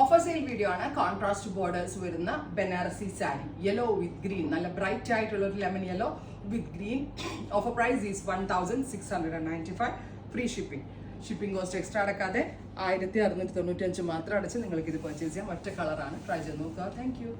Offer sale video ആണ്. Contrast borders വരുന്ന Banarasi sari, yellow with green, നല്ല ബ്രൈറ്റ് ആയിട്ടുള്ള ഒരു lemon yellow with green. Offer price is 1695. Free shipping cost extra അടക്കാതെ 1695 മാത്രം അടച്ച് നിങ്ങൾക്ക് ഇത് പർച്ചേസ് ചെയ്യാം. ഒറ്റ കളറാണ്. ട്രൈ ചെയ്ത് നോക്കുക. Thank you.